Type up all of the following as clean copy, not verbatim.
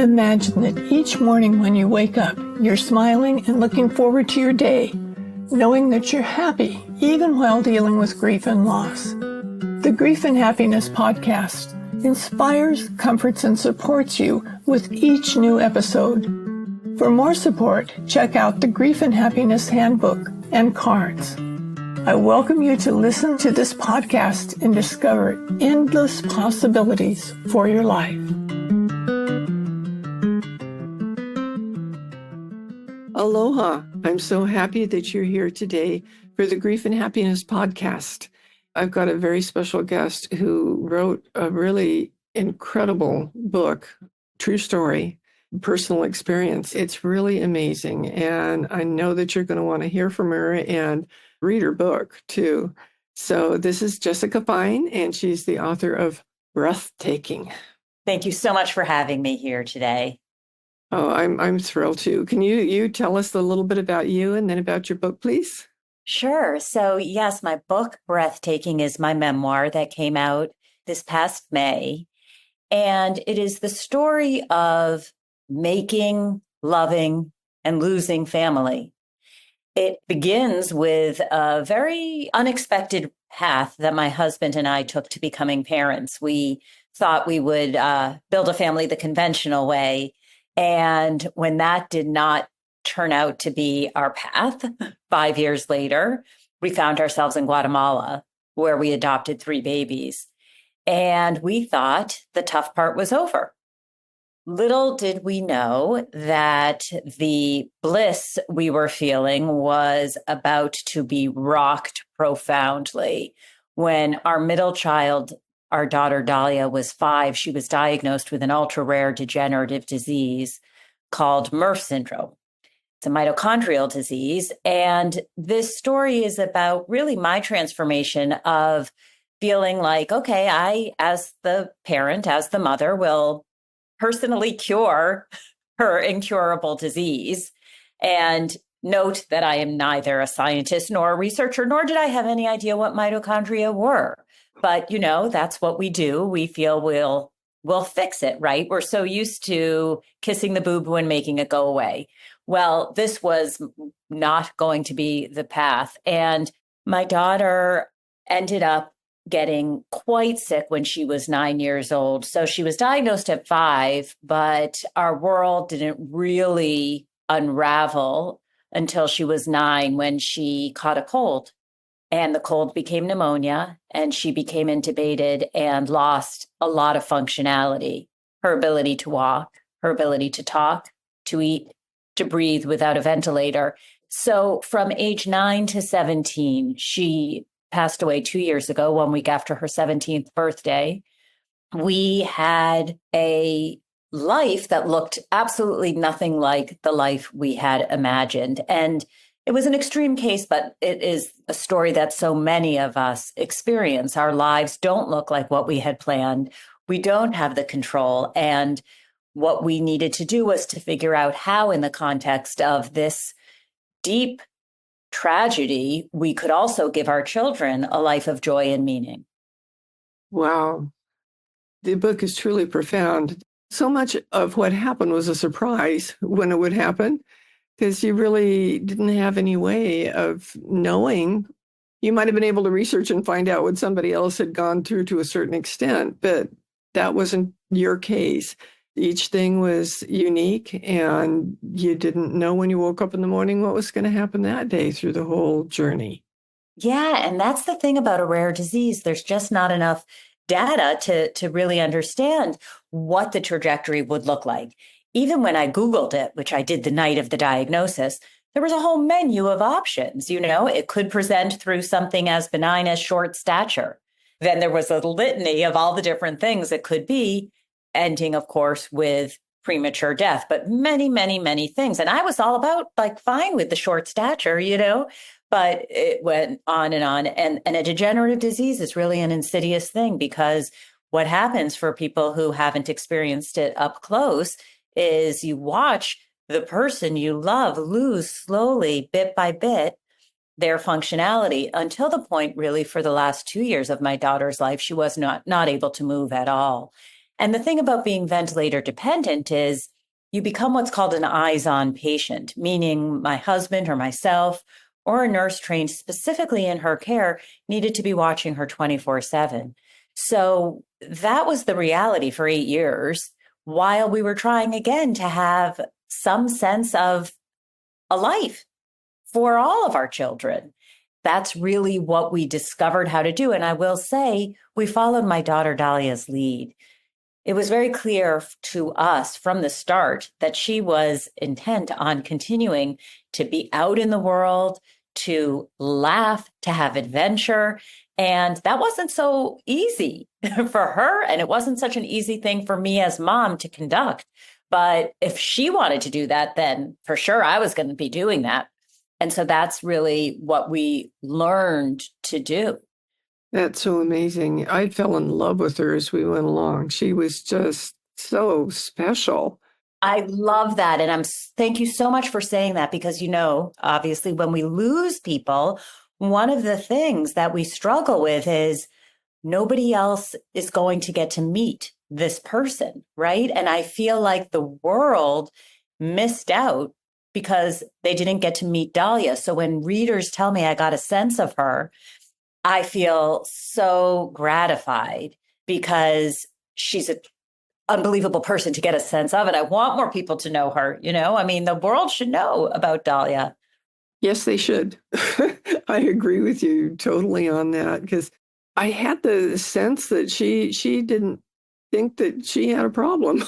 Imagine that each morning when you wake up, you're smiling and looking forward to your day, knowing that you're happy even while dealing with grief and loss. The Grief and Happiness podcast inspires, comforts, and supports you with each new episode. For more support, check out the Grief and Happiness Handbook and cards. I welcome you to listen to this podcast and discover endless possibilities for your life. Aloha. I'm so happy that you're here today for the Grief and Happiness podcast. I've got a very special guest who wrote a really incredible book, true story, personal experience. It's really amazing. And I know that you're going to want to hear from her and read her book too. So this is Jessica Fein, and she's the author of Breathtaking. Thank you so much for having me here today. Oh, I'm thrilled too. Can you tell us a little bit about you and then about your book, please? Sure. So yes, my book, Breathtaking, is my memoir that came out this past May. And it is the story of making, loving, and losing family. It begins with a very unexpected path that my husband and I took to becoming parents. We thought we would build a family the conventional way. And when that did not turn out to be our path, 5 years later, we found ourselves in Guatemala, where we adopted 3 babies. And we thought the tough part was over. Little did we know that the bliss we were feeling was about to be rocked profoundly. When our middle child, our daughter Dalia, was 5, she was diagnosed with an ultra-rare degenerative disease called MERRF syndrome. It's a mitochondrial disease. And this story is about really my transformation of feeling like, okay, I, as the parent, as the mother, will personally cure her incurable disease. And note that I am neither a scientist nor a researcher, nor did I have any idea what mitochondria were. But, that's what we do. We feel we'll fix it, right? We're so used to kissing the boo-boo and making it go away. Well, this was not going to be the path. And my daughter ended up getting quite sick when she was 9 years old. So she was diagnosed at 5, but our world didn't really unravel until she was 9 when she caught a cold. And the cold became pneumonia, and she became intubated and lost a lot of functionality, her ability to walk, her ability to talk, to eat, to breathe without a ventilator. So from age 9 to 17, she passed away 2 years ago, 1 week after her 17th birthday. We had a life that looked absolutely nothing like the life we had imagined. And it was an extreme case, but it is a story that so many of us experience. Our lives don't look like what we had planned. We don't have the control. And what we needed to do was to figure out how, in the context of this deep tragedy, we could also give our children a life of joy and meaning. Wow. The book is truly profound. So much of what happened was a surprise when it would happen, because you really didn't have any way of knowing. You might have been able to research and find out what somebody else had gone through to a certain extent, but that wasn't your case. Each thing was unique, and you didn't know when you woke up in the morning what was going to happen that day through the whole journey. Yeah, and that's the thing about a rare disease. There's just not enough data to really understand what the trajectory would look like. Even when I Googled it, which I did the night of the diagnosis, there was a whole menu of options. It could present through something as benign as short stature. Then there was a litany of all the different things it could be, ending, of course, with premature death, but many, many, many things. And I was all about fine with the short stature, but it went on and on. And a degenerative disease is really an insidious thing, because what happens for people who haven't experienced it up close is you watch the person you love lose slowly, bit by bit, their functionality, until the point really for the last 2 years of my daughter's life, she was not able to move at all. And the thing about being ventilator dependent is you become what's called an eyes-on patient, meaning my husband or myself or a nurse trained specifically in her care needed to be watching her 24/7. So that was the reality for 8 years while we were trying again to have some sense of a life for all of our children. That's really what we discovered how to do. And I will say, we followed my daughter Dalia's lead. It was very clear to us from the start that she was intent on continuing to be out in the world, to laugh, to have adventure. And that wasn't so easy for her. And it wasn't such an easy thing for me as mom to conduct. But if she wanted to do that, then for sure I was going to be doing that. And so that's really what we learned to do. That's so amazing. I fell in love with her as we went along. She was just so special. I love that. And thank you so much for saying that, because, obviously when we lose people, one of the things that we struggle with is nobody else is going to get to meet this person, right? And I feel like the world missed out because they didn't get to meet Dalia. So when readers tell me I got a sense of her, I feel so gratified because she's an unbelievable person to get a sense of. And I want more people to know her. The world should know about Dalia. Yes, they should. I agree with you totally on that, because I had the sense that she didn't think that she had a problem,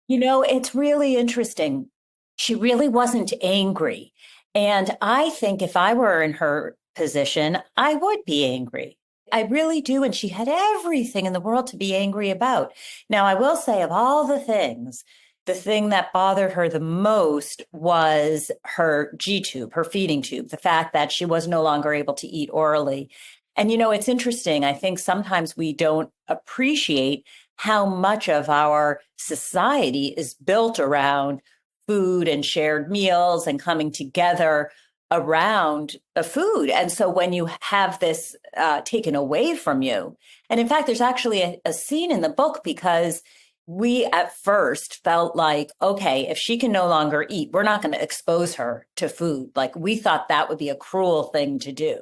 It's really interesting. She really wasn't angry. And I think if I were in her position, I would be angry. I really do. And she had everything in the world to be angry about. Now, I will say, of all the things, the thing that bothered her the most was her G tube, her feeding tube, the fact that she was no longer able to eat orally. And, it's interesting. I think sometimes we don't appreciate how much of our society is built around food and shared meals and coming together around a food. And so when you have this taken away from you, and in fact, there's actually a scene in the book because we at first felt like, okay, if she can no longer eat, we're not going to expose her to food. Like, we thought that would be a cruel thing to do.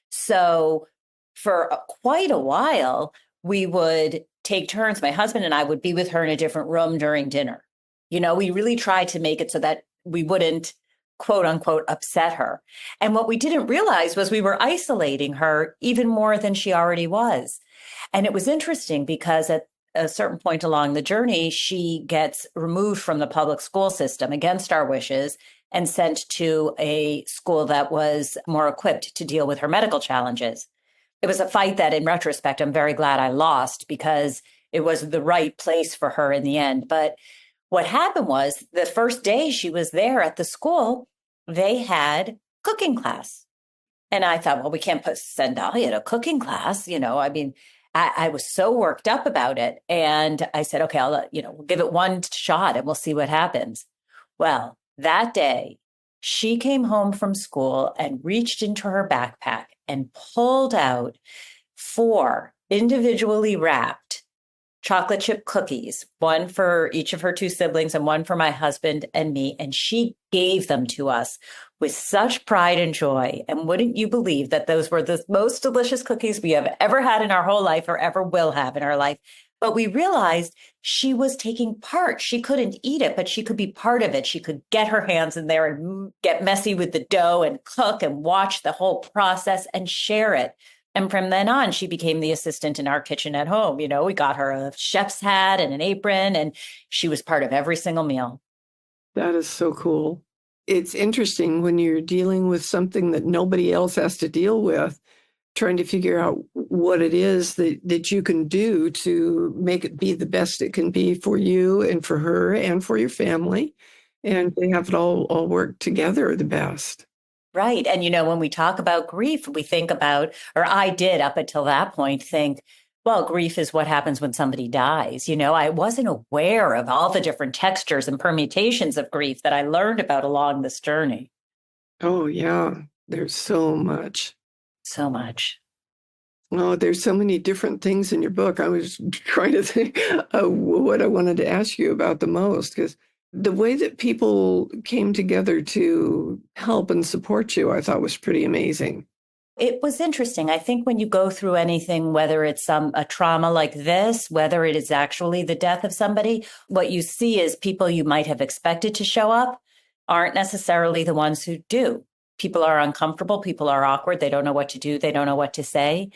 So for quite a while, we would take turns. My husband and I would be with her in a different room during dinner. We really tried to make it so that we wouldn't, quote unquote, upset her. And what we didn't realize was we were isolating her even more than she already was. And it was interesting because at a certain point along the journey, she gets removed from the public school system against our wishes and sent to a school that was more equipped to deal with her medical challenges. It was a fight that, in retrospect, I'm very glad I lost because it was the right place for her in the end. But what happened was the first day she was there at the school, they had cooking class. And I thought, well, we can't send Dalia to cooking class. I was so worked up about it. And I said, okay, we'll give it one shot and we'll see what happens. Well, that day, she came home from school and reached into her backpack and pulled out 4 individually wrapped chocolate chip cookies, one for each of her 2 siblings and one for my husband and me. And she gave them to us with such pride and joy. And wouldn't you believe that those were the most delicious cookies we have ever had in our whole life or ever will have in our life. But we realized she was taking part. She couldn't eat it, but she could be part of it. She could get her hands in there and get messy with the dough and cook and watch the whole process and share it. And from then on, she became the assistant in our kitchen at home. We got her a chef's hat and an apron, and she was part of every single meal. That is so cool. It's interesting when you're dealing with something that nobody else has to deal with, trying to figure out what it is that you can do to make it be the best it can be for you and for her and for your family. And they have it all work together the best. Right. And, when we talk about grief, we think about, or I did up until that point, think, well, grief is what happens when somebody dies. I wasn't aware of all the different textures and permutations of grief that I learned about along this journey. Oh, yeah. There's so much. So much. Oh, there's so many different things in your book. I was trying to think what I wanted to ask you about the most, because the way that people came together to help and support you, I thought was pretty amazing. It was interesting. I think when you go through anything, whether it's a trauma like this, whether it is actually the death of somebody, what you see is people you might have expected to show up aren't necessarily the ones who do. People are uncomfortable. People are awkward. They don't know what to do. They don't know what to say.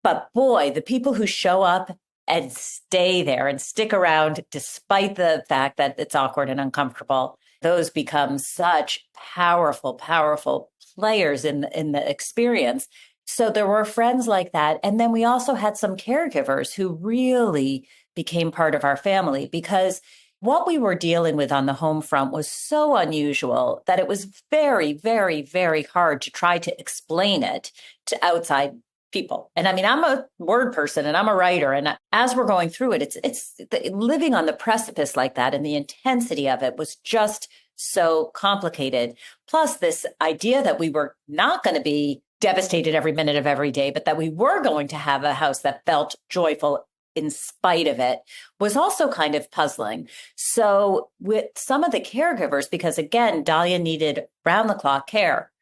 But boy, the people who show up and stay there and stick around despite the fact that it's awkward and uncomfortable, those become such powerful, powerful players in the experience. So there were friends like that. And then we also had some caregivers who really became part of our family, because what we were dealing with on the home front was so unusual that it was very, very, very hard to try to explain it to outside people. And I mean, I'm a word person and I'm a writer. And as we're going through it, it's living on the precipice like that. And the intensity of it was just so complicated. Plus this idea that we were not going to be devastated every minute of every day, but that we were going to have a house that felt joyful in spite of it was also kind of puzzling. So with some of the caregivers, because again, Dalia needed round the clock care.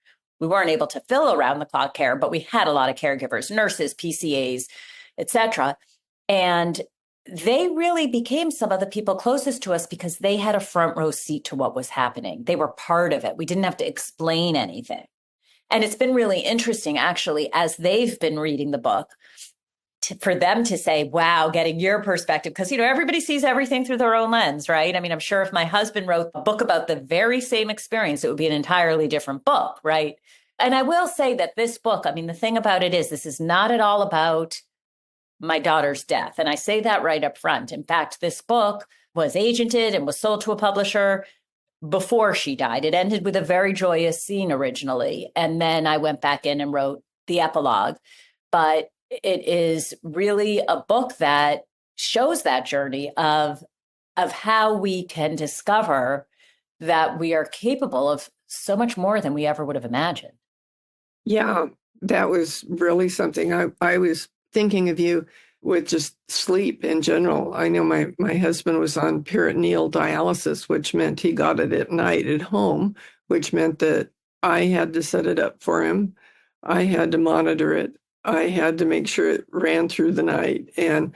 We weren't able to fill around the clock care, but we had a lot of caregivers, nurses, PCAs, etc. And they really became some of the people closest to us because they had a front row seat to what was happening. They were part of it. We didn't have to explain anything. And it's been really interesting, actually, as they've been reading the book, for them to say, wow, getting your perspective, because, everybody sees everything through their own lens, right? I mean, I'm sure if my husband wrote a book about the very same experience, it would be an entirely different book, right? And I will say that this book, I mean, the thing about it is this is not at all about my daughter's death. And I say that right up front. In fact, this book was agented and was sold to a publisher before she died. It ended with a very joyous scene originally. And then I went back in and wrote the epilogue. But it is really a book that shows that journey of how we can discover that we are capable of so much more than we ever would have imagined. Yeah, that was really something. I was thinking of you with just sleep in general. I know my husband was on peritoneal dialysis, which meant he got it at night at home, which meant that I had to set it up for him. I had to monitor it. I had to make sure it ran through the night. And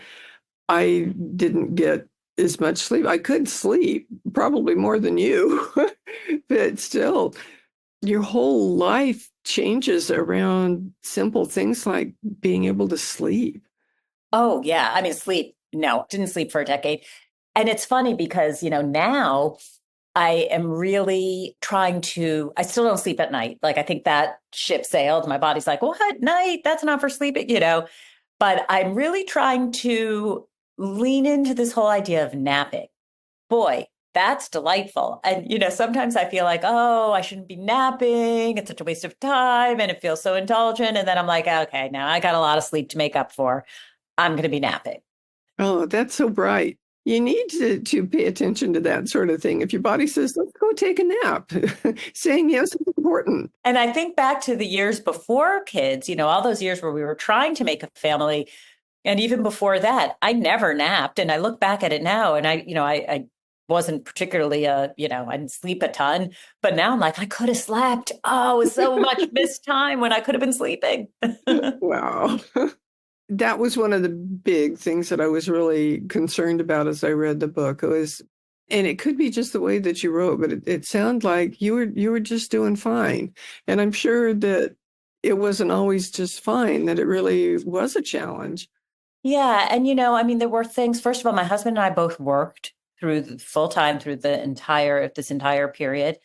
I didn't get as much sleep. I could sleep, probably more than you, but still, your whole life changes around simple things like being able to sleep. Oh, yeah. I mean, sleep. No, didn't sleep for a decade. And it's funny because, now I am really trying to, I still don't sleep at night. Like, I think that ship sailed. My body's like, what? Night? That's not for sleeping, But I'm really trying to lean into this whole idea of napping. Boy, that's delightful. And, sometimes I feel like, oh, I shouldn't be napping. It's such a waste of time. And it feels so indulgent. And then I'm like, okay, now I got a lot of sleep to make up for. I'm going to be napping. Oh, that's so bright. You need to pay attention to that sort of thing. If your body says, let's go take a nap, saying yes is important. And I think back to the years before kids, all those years where we were trying to make a family. And even before that, I never napped. And I look back at it now and I wasn't particularly, I didn't sleep a ton. But now I'm like, I could have slept. Oh, it was so much missed time when I could have been sleeping. Wow. That was one of the big things that I was really concerned about as I read the book. And it could be just the way that you wrote, but it sounded like you were just doing fine. And I'm sure that it wasn't always just fine, that it really was a challenge. Yeah. And, I mean, there were things, first of all, my husband and I both worked through full time through this entire period.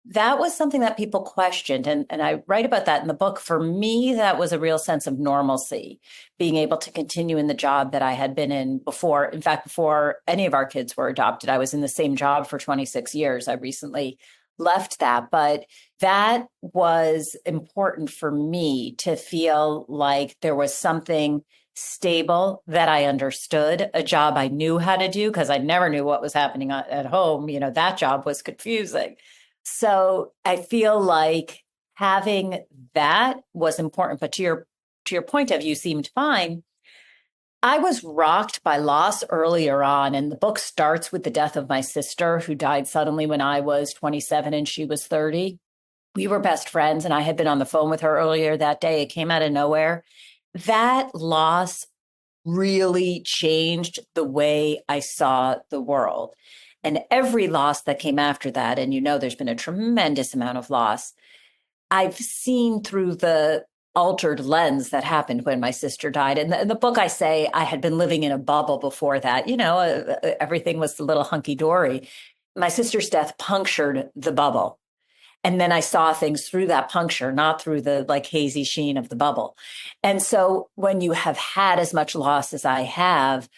That was something that people questioned. And I write about that in the book. For me, that was a real sense of normalcy, being able to continue in the job that I had been in before. In fact, before any of our kids were adopted, I was in the same job for 26 years. I recently left that, but that was important for me to feel like there was something stable that I understood, a job I knew how to do because I never knew what was happening at home. That job was confusing. So I feel like having that was important. But to your to your point of you seemed fine. I was rocked by loss earlier on, and the book starts with the death of my sister, who died suddenly when I was 27 and she was 30. We were best friends, and I had been on the phone with her earlier that day. It came out of nowhere. That loss really changed the way I saw the world. And every loss that came after that, and there's been a tremendous amount of loss, I've seen through the altered lens that happened when my sister died. And in the book, I say I had been living in a bubble before that. Everything was a little hunky dory. My sister's death punctured the bubble. And then I saw things through that puncture, not through the hazy sheen of the bubble. And so when you have had as much loss as I have,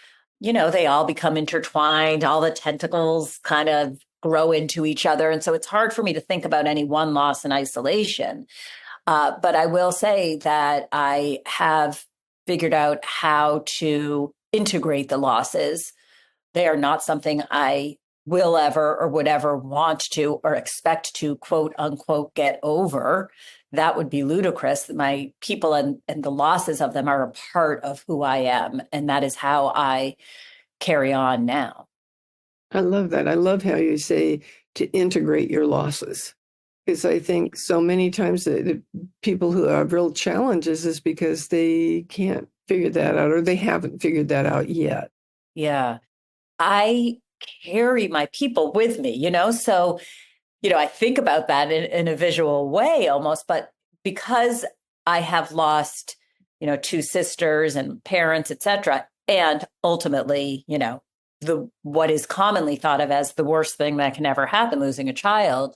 they all become intertwined. All the tentacles kind of grow into each other. And so it's hard for me to think about any one loss in isolation. But I will say that I have figured out how to integrate the losses. They are not something I will ever or would ever want to or expect to, quote unquote, get over. That would be ludicrous. My people and the losses of them are a part of who I am. And that is how I carry on now. I love that. I love how you say to integrate your losses. Because I think so many times the people who have real challenges is because they can't figure that out or they haven't figured that out yet. Yeah. I carry my people with me, so, I think about that in a visual way almost, but because I have lost, two sisters and parents, etc., and ultimately, what is commonly thought of as the worst thing that can ever happen, losing a child,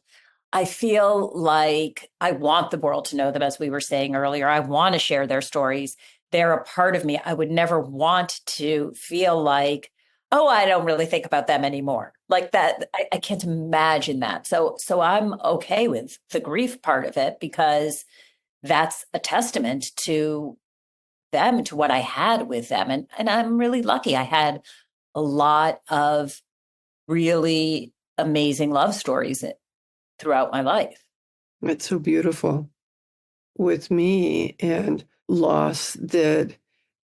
I feel like I want the world to know them, as we were saying earlier. I want to share their stories. They're a part of me. I would never want to feel like, oh, I don't really think about them anymore. Like that, I can't imagine that. So I'm okay with the grief part of it because that's a testament to them, to what I had with them. And I'm really lucky. I had a lot of really amazing love stories throughout my life. It's so beautiful with me and loss that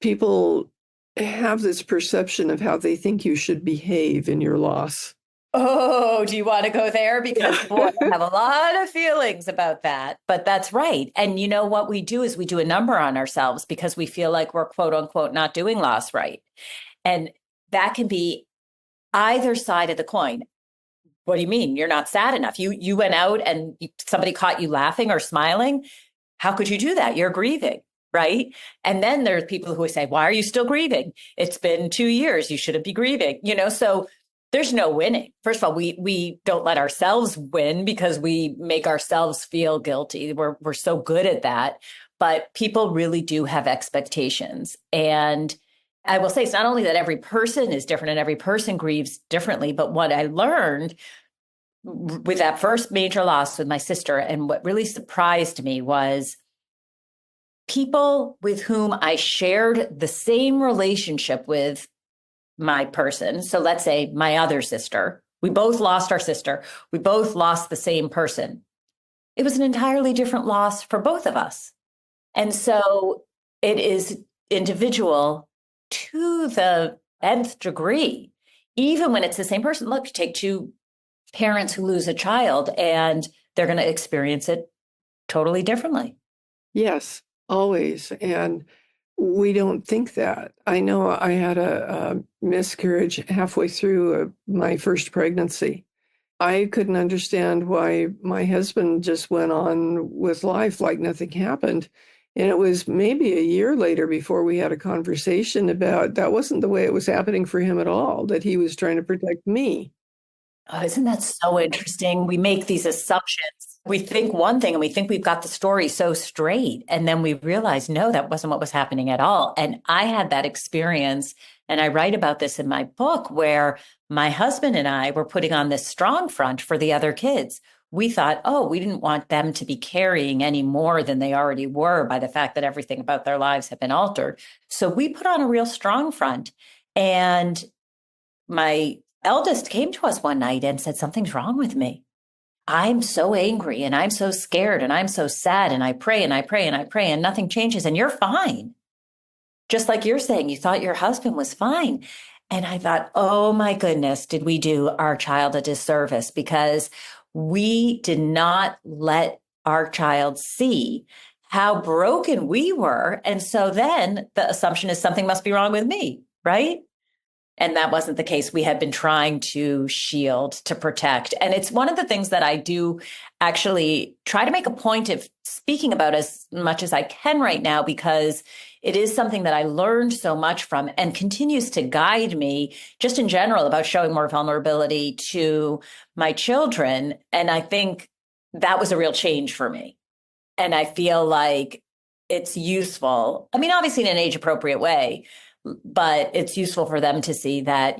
people have this perception of how they think you should behave in your loss. Oh, do you want to go there? Because boy, I have a lot of feelings about that, but that's right. And what we do is we do a number on ourselves because we feel like we're quote unquote not doing loss right. And that can be either side of the coin. What do you mean? You're not sad enough. You went out and somebody caught you laughing or smiling. How could you do that? You're grieving, right? And then there's people who say, why are you still grieving? It's been 2 years. You shouldn't be grieving. So there's no winning. First of all, we don't let ourselves win because we make ourselves feel guilty. We're so good at that. But people really do have expectations. And I will say it's not only that every person is different and every person grieves differently, but what I learned with that first major loss with my sister, and what really surprised me was people with whom I shared the same relationship with my person. So let's say my other sister, we both lost our sister. We both lost the same person. It was an entirely different loss for both of us. And so it is individual to the nth degree, even when it's the same person. Look, you take two parents who lose a child and they're going to experience it totally differently. Yes, always. And we don't think that. I know I had a miscarriage halfway through my first pregnancy. I couldn't understand why my husband just went on with life like nothing happened. And it was maybe a year later before we had a conversation about that wasn't the way it was happening for him at all, that he was trying to protect me. Oh, isn't that so interesting? We make these assumptions. We think one thing and we think we've got the story so straight. And then we realize, no, that wasn't what was happening at all. And I had that experience. And I write about this in my book where my husband and I were putting on this strong front for the other kids. We thought, oh, we didn't want them to be carrying any more than they already were by the fact that everything about their lives had been altered. So we put on a real strong front. And my eldest came to us one night and said, something's wrong with me. I'm so angry and I'm so scared and I'm so sad and I pray and I pray and I pray and nothing changes and you're fine. Just like you're saying, you thought your husband was fine. And I thought, oh my goodness, did we do our child a disservice because we did not let our child see how broken we were. And so then the assumption is something must be wrong with me, right? And that wasn't the case. We had been trying to shield, to protect. And it's one of the things that I do actually try to make a point of speaking about as much as I can right now, because it is something that I learned so much from and continues to guide me just in general about showing more vulnerability to my children. And I think that was a real change for me. And I feel like it's useful. I mean, obviously in an age appropriate way, but it's useful for them to see that,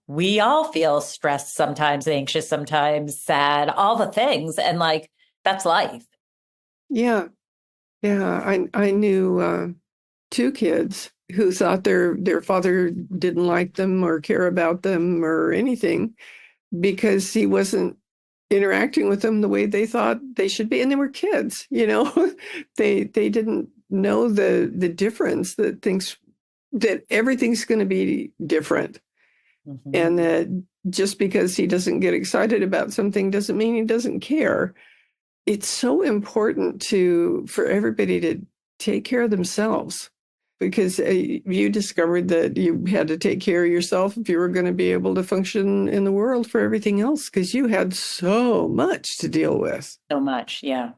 we all feel stressed sometimes, anxious sometimes, sad, all the things. And like, that's life. Yeah. Yeah. I knew two kids who thought their father didn't like them or care about them or anything because he wasn't interacting with them the way they thought they should be. And they were kids, they didn't know the difference that everything's going to be different. Mm-hmm. And that just because he doesn't get excited about something doesn't mean he doesn't care. It's so important for everybody to take care of themselves, because you discovered that you had to take care of yourself if you were going to be able to function in the world for everything else, because you had so much to deal with. So much, yeah.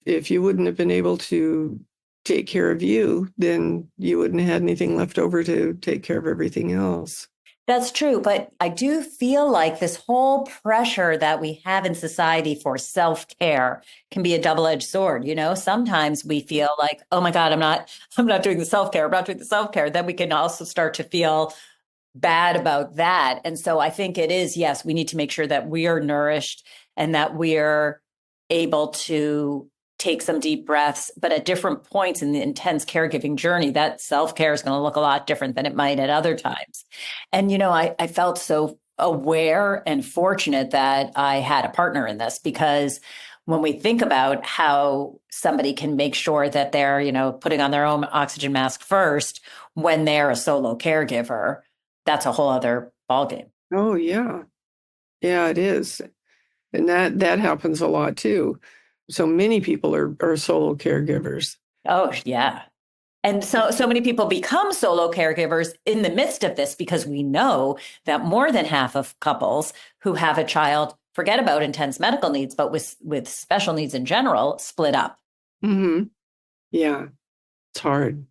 If you wouldn't have been able to take care of you, then you wouldn't have had anything left over to take care of everything else. That's true. But I do feel like this whole pressure that we have in society for self-care can be a double-edged sword. Sometimes we feel like, oh my God, I'm not doing the self-care. I'm not doing the self-care. Then we can also start to feel bad about that. And so I think it is, yes, we need to make sure that we are nourished and that we're able to take some deep breaths, but at different points in the intense caregiving journey, that self-care is going to look a lot different than it might at other times. And, I felt so aware and fortunate that I had a partner in this, because when we think about how somebody can make sure that they're, putting on their own oxygen mask first when they're a solo caregiver, that's a whole other ballgame. Oh, yeah. Yeah, it is. And that happens a lot too. So many people are solo caregivers. Oh, yeah. And so many people become solo caregivers in the midst of this, because we know that more than half of couples who have a child, forget about intense medical needs, but with special needs in general, split up. Mm-hmm. Yeah, it's hard.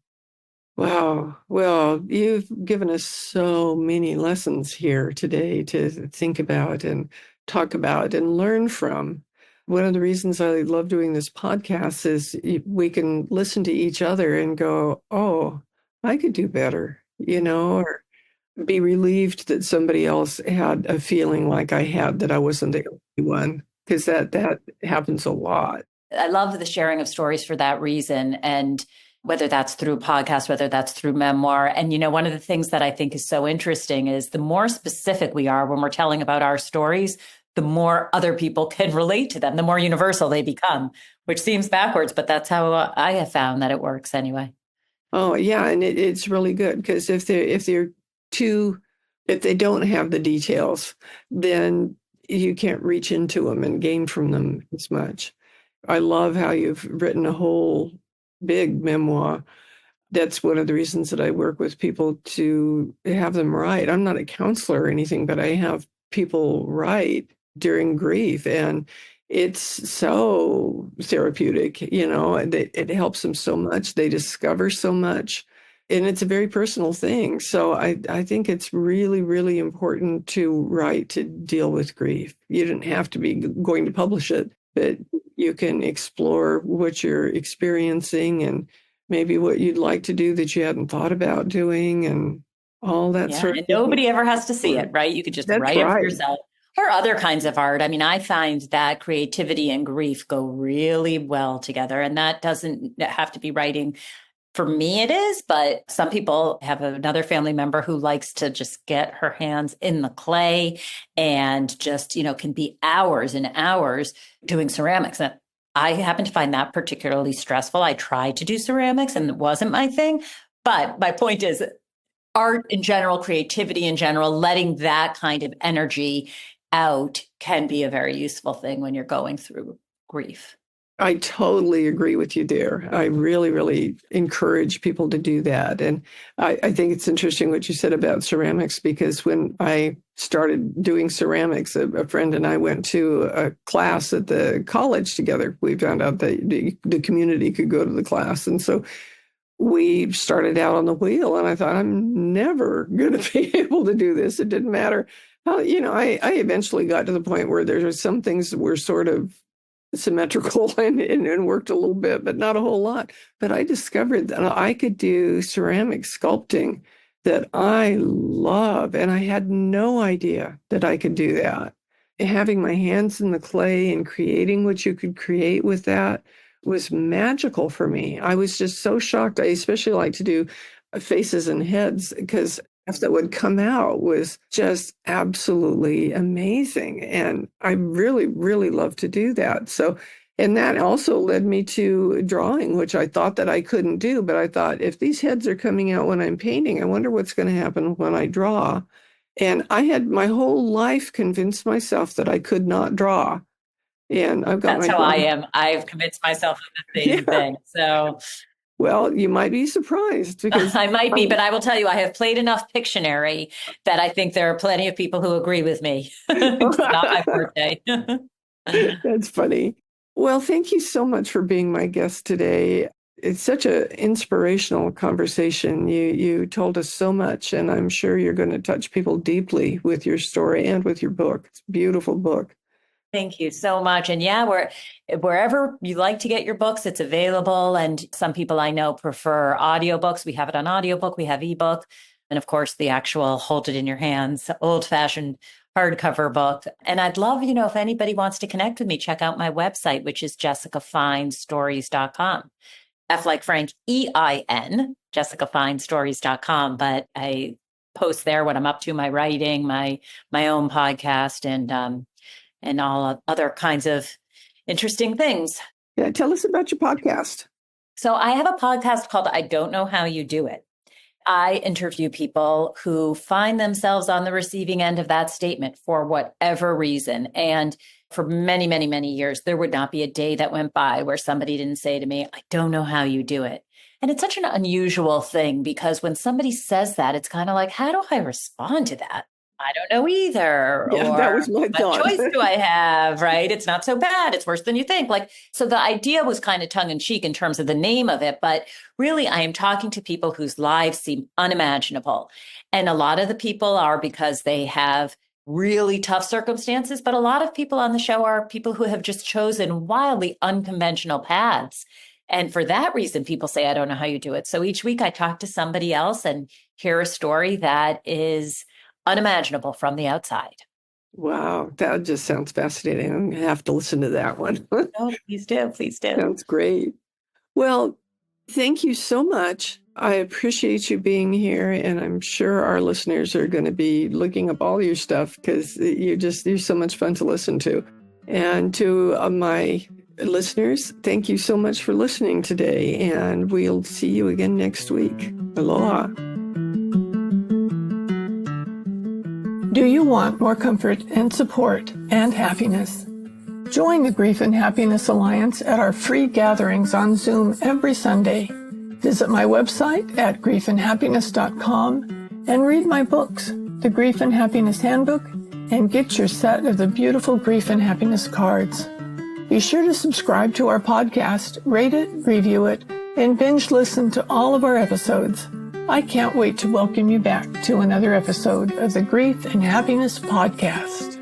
Wow. Well, you've given us so many lessons here today to think about and talk about and learn from. One of the reasons I love doing this podcast is we can listen to each other and go, oh, I could do better, or be relieved that somebody else had a feeling like I had, that I wasn't the only one, because that happens a lot. I love the sharing of stories for that reason. And whether that's through podcast, whether that's through memoir. And, one of the things that I think is so interesting is the more specific we are when we're telling about our stories, the more other people can relate to them, the more universal they become, which seems backwards, but that's how I have found that it works anyway. Oh, yeah. And it's really good, because if they don't have the details, then you can't reach into them and gain from them as much. I love how you've written a whole big memoir. That's one of the reasons that I work with people, to have them write. I'm not a counselor or anything, but I have people write during grief, and it's so therapeutic. It helps them so much. They discover so much, and it's a very personal thing. So I think it's really, really important to write, to deal with grief. You didn't have to be going to publish it, but you can explore what you're experiencing and maybe what you'd like to do that you hadn't thought about doing, and all that sort of thing. Nobody ever has to see it, right? You could just write it for yourself. Or other kinds of art. I mean, I find that creativity and grief go really well together. And that doesn't have to be writing For me, it is, but some people have another family member who likes to just get her hands in the clay and just, can be hours and hours doing ceramics. And I happen to find that particularly stressful. I tried to do ceramics and it wasn't my thing. But my point is, art in general, creativity in general, letting that kind of energy out can be a very useful thing when you're going through grief. I totally agree with you there. I really, really encourage people to do that. And I think it's interesting what you said about ceramics, because when I started doing ceramics, a friend and I went to a class at the college together. We found out that the community could go to the class. And so we started out on the wheel, and I thought, I'm never going to be able to do this. It didn't matter how, I eventually got to the point where there were some things that were sort of symmetrical and worked a little bit, but not a whole lot. But I discovered that I could do ceramic sculpting that I love, and I had no idea that I could do that. Having my hands in the clay and creating what you could create with that was magical for me. I was just so shocked. I especially like to do faces and heads, because stuff that would come out was just absolutely amazing. And I really, really love to do that. So, and that also led me to drawing, which I thought that I couldn't do. But I thought, if these heads are coming out when I'm painting, I wonder what's going to happen when I draw. And I had my whole life convinced myself that I could not draw. And I've got That's how I am. I've convinced myself of the same thing. So, well, you might be surprised, because I might be, but I will tell you, I have played enough Pictionary that I think there are plenty of people who agree with me. It's not my birthday. That's funny. Well, thank you so much for being my guest today. It's such an inspirational conversation. You told us so much, and I'm sure you're going to touch people deeply with your story and with your book. It's a beautiful book. Thank you so much. And yeah, wherever you like to get your books, it's available. And some people I know prefer audiobooks. We have it on audiobook, we have ebook, and of course the actual hold it in your hands, old-fashioned hardcover book. And I'd love, if anybody wants to connect with me, check out my website, which is jessicafeinstories.com. F like Frank, EIN, jessicafeinstories.com. But I post there what I'm up to, my writing, my own podcast, and all other kinds of interesting things. Yeah, tell us about your podcast. So I have a podcast called I Don't Know How You Do It. I interview people who find themselves on the receiving end of that statement for whatever reason. And for many, many, many years, there would not be a day that went by where somebody didn't say to me, I don't know how you do it. And it's such an unusual thing, because when somebody says that, it's kind of like, how do I respond to that? I don't know either. Yeah, or that was my thought. What choice do I have? Right? It's not so bad. It's worse than you think. So the idea was kind of tongue in cheek in terms of the name of it, but really I am talking to people whose lives seem unimaginable. And a lot of the people are because they have really tough circumstances, but a lot of people on the show are people who have just chosen wildly unconventional paths. And for that reason, people say, I don't know how you do it. So each week I talk to somebody else and hear a story that is unimaginable from the outside. Wow, that just sounds fascinating. I'm going to have to listen to that one. Oh, please do. Please do. Sounds great. Well, thank you so much. I appreciate you being here, and I'm sure our listeners are going to be looking up all your stuff, because you're so much fun to listen to. And to my listeners, thank you so much for listening today, and we'll see you again next week. Aloha. Do you want more comfort and support and happiness? Join the Grief and Happiness Alliance at our free gatherings on Zoom every Sunday. Visit my website at griefandhappiness.com and read my books, The Grief and Happiness Handbook, and get your set of the beautiful Grief and Happiness cards. Be sure to subscribe to our podcast, rate it, review it, and binge listen to all of our episodes. I can't wait to welcome you back to another episode of the Grief and Happiness Podcast.